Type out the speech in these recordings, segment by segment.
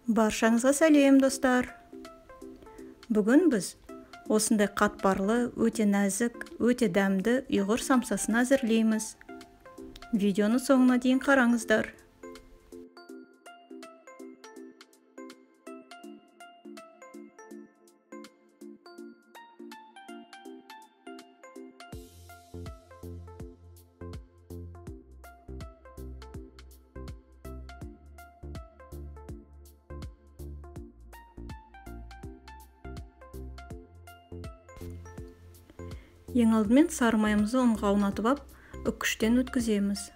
Баршаңызға сәлем, достар. Бүгін біз осындай қатпарлы, өте нәзік, өте дәмді ұйғыр самсасын әзірлейміз. Видеоны соңына дейін қараңыздар. Ең алдымен сары майымызды ұнға аунатып ап, үккіштен өткіземіз.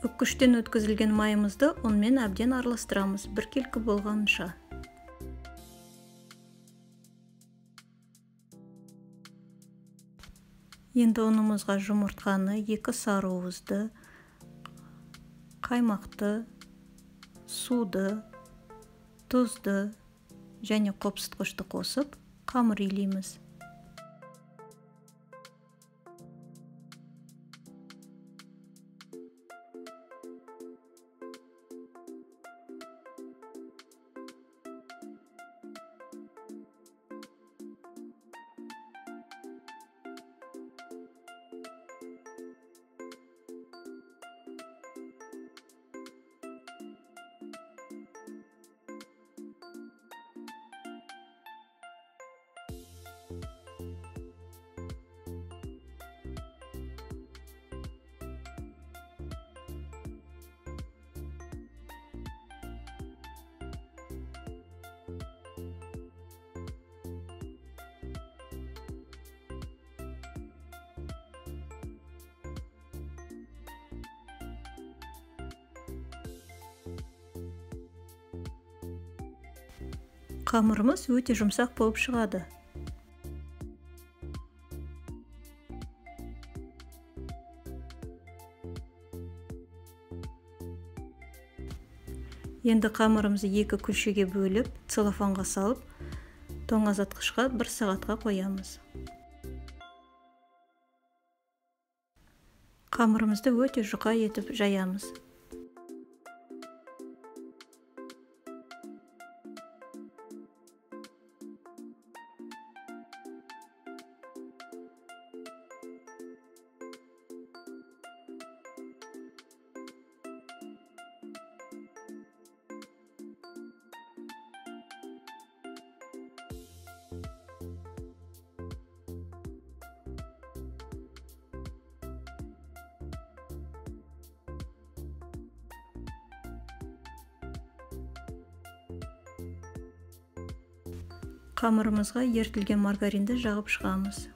Үккіштен өткізілген майымызды ұнмен әбден араластырамыз, біркелкі болғанынша. Енді ұнымызға жұмыртқаны, 2 сары уызды, қаймақты, суды, тұзды және қопсытқышты қосып, қамыр илейміз. Қамырымыз өте жұмсақ болып шығады. Енді қамырымызды 2 күлшеге бөліп, целлофанға салып, тоңазытқышқа 1 сағатқа қоямыз. Қамырымызды өте жұқа етіп жаямыз. Қамырымызға ертілген маргаринді жағып шығамыз.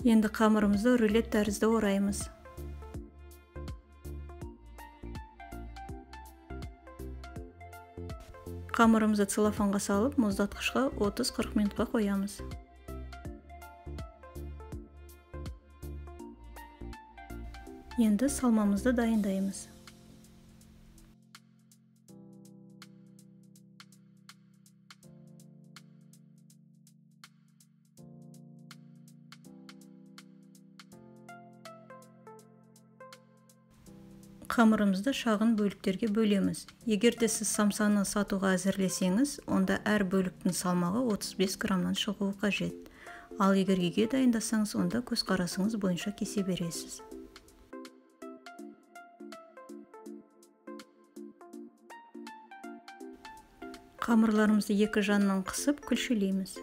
Енді қамырымызды рулет тәрізді ораймыз. Қамырымызды целлофанға салып, мұздатқышқа 30-40 минутқа қоямыз. Енді салмамызды дайындаймыз. Қамырымызды шағын бөліктерге бөлеміз. Егер де сіз самсаны сатуға әзірлесеңіз, онда әр бөліктің салмағы 35 граммнан шығуы қажет. Ал егер үйге дайындасаңыз, онда көзқарасыңыз бойынша кесе бересіз. Қамырларымызды 2 жанынан қысып, күлшелейміз.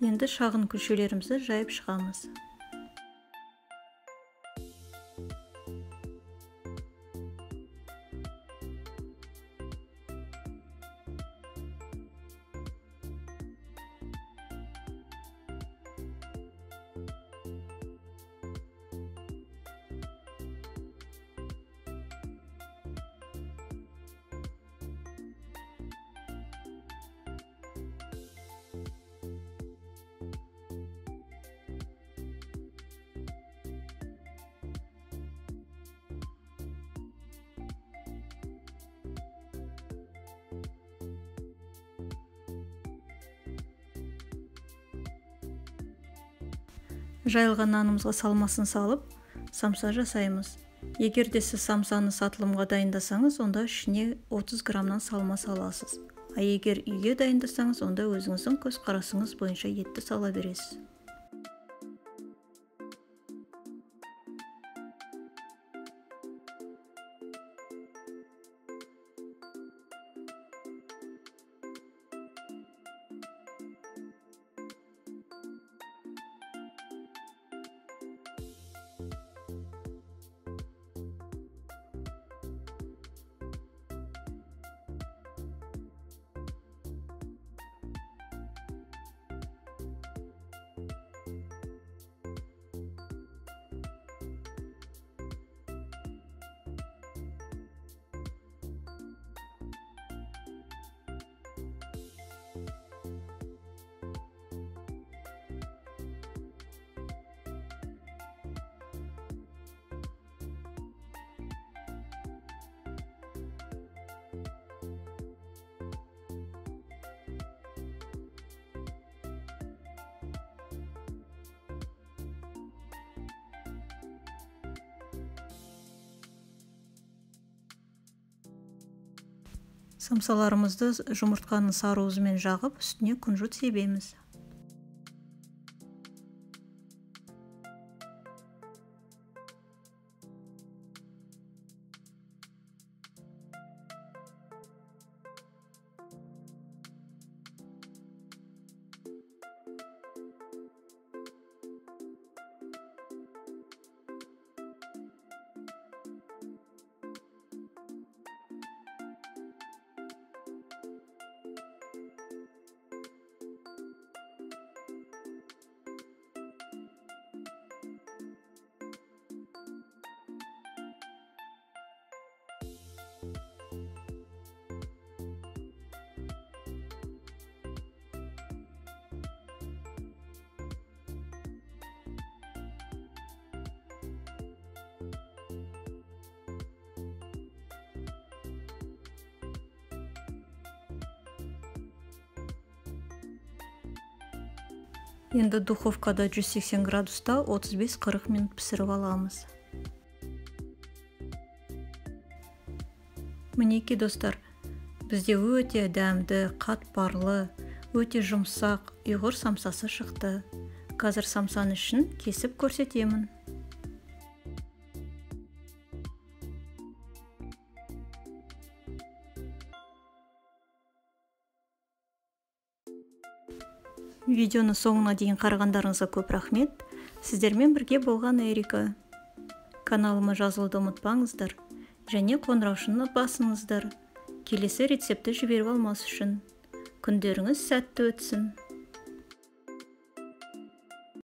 Енді шағын күлшелерімізді жайып шығамыз. Жайылған нанымызға салмасын салып, самса жасаймыз. Егер де сіз самсаны сатылымға дайындасаңыз, онда ішіне 30 граммнан салма саласыз. А егер үйге дайындасаңыз, онда өзіңіздің көзқарасыңыз бойынша етті сала бересіз. Самсаларымызды жұмыртқаның сарыуызымен жағып, үстіне күнжіт себеміз. Енді духовкада 180 градуста 35-40 минут пісіріп аламыз. Мінеки достар, бізде өте дәмді, қатпарлы, өте жұмсақ ұйғыр самсасы шықты. Қазір самсаны үшін кесіп көрсетемін. Видеоны соңына дейін қарағандарыңызға көп рахмет. Сіздермен бірге болған Эрика. Каналыма жазылуды ұмытпаңыздар. Және қоңыраушыны басыңыздар. Келесі рецепті жіберіп алмас үшін. Күндеріңіз сәтті өтсін.